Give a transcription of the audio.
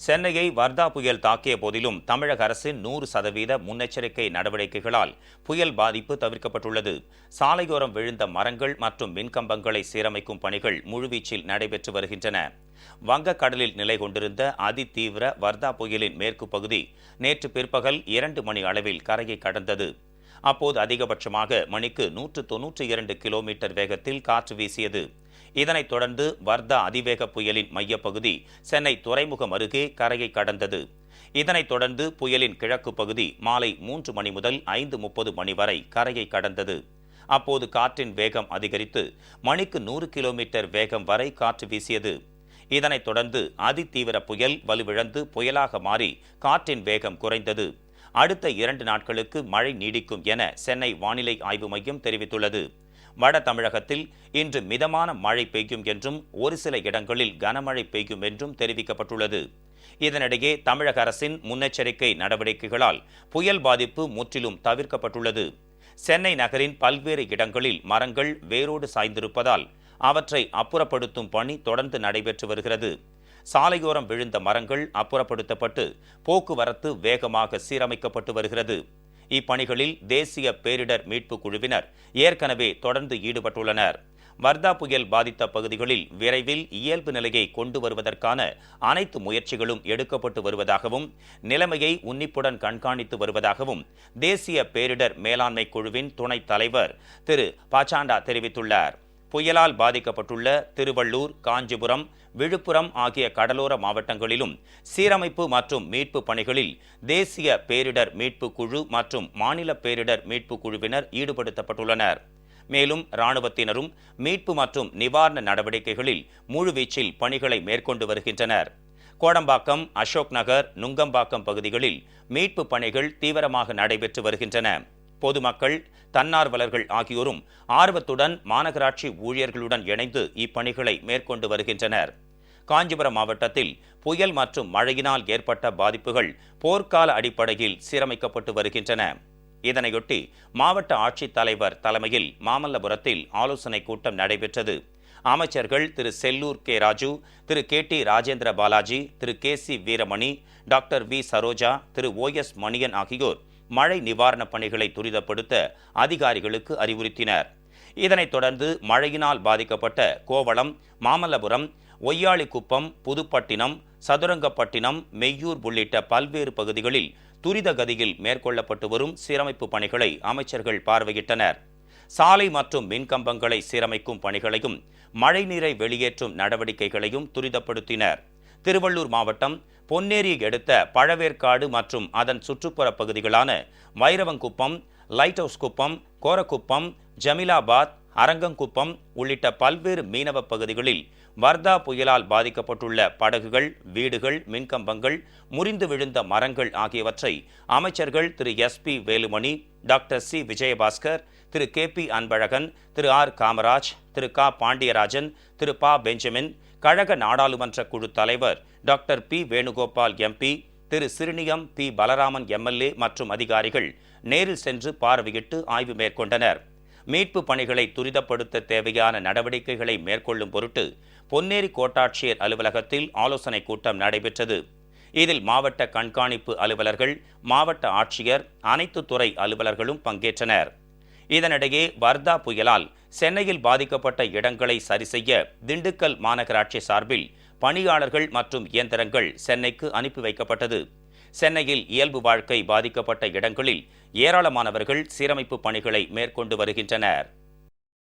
சென்னையை வர்தா புயல் தாக்கிய போதிலும் தமிழக அரசின் 100% முன்னெச்சரிக்கை நடவடிக்கைகளால் புயல் பாதிப்பு தவிர்க்கப்பட்டுள்ளது. சாலையோரம் விழுந்த மரங்கள் மற்றும் மின்கம்பங்களை சீரமைக்கும் பணிகள் முழுவீச்சில் நடைபெற்று வருகின்றன. வங்கக்கடலில் நிலை கொண்டிருந்த அதிதீவிர வர்தா புயலின் மேற்கு பகுதி நேற்று பிற்பகல் 2 மணி அளவில் கரையை கடந்தது. அப்போது அதிகபட்சமாக மணிக்கு 192 கிலோமீட்டர் வேகத்தில் காற்று வீசியது. இதனைத் தொடர்ந்து வர்தா அதிவேக புயலின் மையப்பகுதி சென்னை துறைமுகம் அருகே கரையை கடந்தது. இதனைத் தொடர்ந்து புயலின் கிழக்கு பகுதி மாலை 3 மணி முதல் 5:30 மணி வரை கரையை கடந்தது. அப்போது காற்றின் வேகம் அதிகரித்து மணிக்கு 100 கிலோமீட்டர் வேகம் வரை காற்று வீசியது. இதனைத் தொடர்ந்து அதிதீவிர புயல் வலுவிழந்து புயலாக மாறி காற்றின் வேகம் குறைந்தது. அடுத்த 2 நாட்களுக்கு மழை நீடிக்கும் என சென்னை வானிலை ஆய்வு மையம் தெரிவித்துள்ளது. வட தமிழகத்தில் இன்று மிதமான மழை பெய்யும் என்றும் ஒரு சில இடங்களில் கனமழை பெய்யும் என்றும் தெரிவிக்கப்பட்டுள்ளது. இதனிடையே தமிழக அரசின் முன்னெச்சரிக்கை நடவடிக்கைகளால் புயல் பாதிப்பு முற்றிலும் தவிர்க்கப்பட்டுள்ளது. சென்னை நகரின் பல்வேறு இடங்களில் மரங்கள் வேரோடு சாய்ந்திருப்பதால் அவற்றை அப்புறப்படுத்தும் பணி தொடர்ந்து நடைபெற்று வருகிறது. சாலையோரம் விழுந்த மரங்கள் அப்புறப்படுத்தப்பட்டு போக்குவரத்து வேகமாக சீரமைக்கப்பட்டு வருகிறது. இப்பணிகளில் தேசிய பேரிடர் மீட்பு குழுவினர் ஏற்கனவே தொடர்ந்து ஈடுபட்டுள்ளனர். வர்தா புயல் பாதித்த பகுதிகளில் விரைவில் இயல்பு நிலையை கொண்டு வருவதற்கான அனைத்து முயற்சிகளும் எடுக்கப்பட்டு வருவதாகவும் நிலைமையை உன்னிப்புடன் கண்காணித்து வருவதாகவும் தேசிய பேரிடர் மேலாண்மை குழுவின் துணைத் தலைவர் திரு பாச்சாண்டா தெரிவித்துள்ளார். புயலால் பாதிக்கப்பட்டுள்ள திருவள்ளூர், காஞ்சிபுரம், விழுப்புரம் ஆகிய கடலோர மாவட்டங்களிலும் சீரமைப்பு மற்றும் மீட்பு பணிகளில் தேசிய பேரிடர் மீட்பு குழு மற்றும் மாநில பேரிடர் மீட்பு குழுவினர் ஈடுபடுத்தப்பட்டுள்ளனர். மேலும் இராணுவத்தினரும் மீட்பு மற்றும் நிவாரண நடவடிக்கைகளில் முழுவீச்சில் பணிகளை மேற்கொண்டு வருகின்றனர். கோடம்பாக்கம், அசோக் நகர், நுங்கம்பாக்கம் பகுதிகளில் மீட்பு பணிகள் தீவிரமாக நடைபெற்று வருகின்றன. பொதுமக்கள், தன்னார்வலர்கள் ஆகியோரும் ஆர்வத்துடன் மாநகராட்சி ஊழியர்களுடன் இணைந்து இப்பணிகளை மேற்கொண்டு வருகின்றனர். காஞ்சிபுரம் மாவட்டத்தில் புயல் மற்றும் மழையினால் ஏற்பட்ட பாதிப்புகள் போர்க்கால அடிப்படையில் சீரமைக்கப்பட்டு வருகின்றன. இதனையொட்டி மாவட்ட ஆட்சித்தலைவர் தலைமையில் மாமல்லபுரத்தில் ஆலோசனைக் கூட்டம் நடைபெற்றது. அமைச்சர்கள் Thiru Sellur K Raju, Thiru KT. Rajendra Balaji, Thiru KC. Veeramani, doctor V. Saroja, Thiru OS. Manian ஆகியோர் மழை நிவாரணப் பணிகளை துரிதப்படுத்த அதிகாரிகளுக்கு அறிவுறுத்தினர். இதனைத் தொடர்ந்து மழையினால் பாதிக்கப்பட்ட கோவளம், மாமல்லபுரம், ஒய்யாளிக்குப்பம், புதுப்பட்டினம், சதுரங்கப்பட்டினம், மெய்யூர் உள்ளிட்ட பல்வேறு பகுதிகளில் துரித கதியில் மேற்கொள்ளப்பட்டு வரும் சீரமைப்பு பணிகளை அமைச்சர்கள் பார்வையிட்டனர். சாலை மற்றும் மின்கம்பங்களை சீரமைக்கும் பணிகளையும் மழைநீரை வெளியேற்றும் நடவடிக்கைகளையும் துரிதப்படுத்தினர். திருவள்ளூர் மாவட்டம் பொன்னேரியை அடுத்த பழவேற்காடு மற்றும் அதன் சுற்றுப்புற பகுதிகளான வைரவங்குப்பம், லைட் ஹவுஸ் குப்பம், கோரக்குப்பம், ஜமீலாபாத், அரங்கங்குப்பம் உள்ளிட்ட பல்வேறு மீனவ பகுதிகளில் வர்தா புயலால் பாதிக்கப்பட்டுள்ள படகுகள், வீடுகள், மின்கம்பங்கள், முறிந்து விழுந்த மரங்கள் ஆகியவற்றை அமைச்சர்கள் Thiru SP. Velumani, doctor C. Vijayabaskar, Thiru KP. Anbazhagan, Thiru R. Kamaraj, Thiru க. பாண்டியராஜன், திரு ப. பெஞ்சமின், கழக நாடாளுமன்ற குழு தலைவர் doctor P. Venugopal MP, Thiru Siruniyam P. Balaraman MLA மற்றும் அதிகாரிகள் நேரில் சென்று பார்வையிட்டு ஆய்வு மேற்கொண்டனர். மீட்பு பணிகளை துரிதப்படுத்த தேவையான நடவடிக்கைகளை மேற்கொள்ளும் பொருட்டு பொன்னேரி கோட்டாட்சியர் அலுவலகத்தில் ஆலோசனைக் கூட்டம் நடைபெற்றது. இதில் மாவட்ட கண்காணிப்பு அலுவலர்கள், மாவட்ட ஆட்சியர், அனைத்து துறை அலுவலர்களும் பங்கேற்றனர். இதனிடையே வர்தா புயலால் சென்னையில் பாதிக்கப்பட்ட இடங்களை சரிசெய்ய திண்டுக்கல் மாநகராட்சி சார்பில் பணியாளர்கள் மற்றும் இயந்திரங்கள் சென்னைக்கு அனுப்பி வைக்கப்பட்டது. சென்னையில் இயல்பு வாழ்க்கை பாதிக்கப்பட்ட இடங்களில் ஏராளமானவர்கள் சீரமைப்பு பணிகளை மேற்கொண்டு வருகின்றனர்.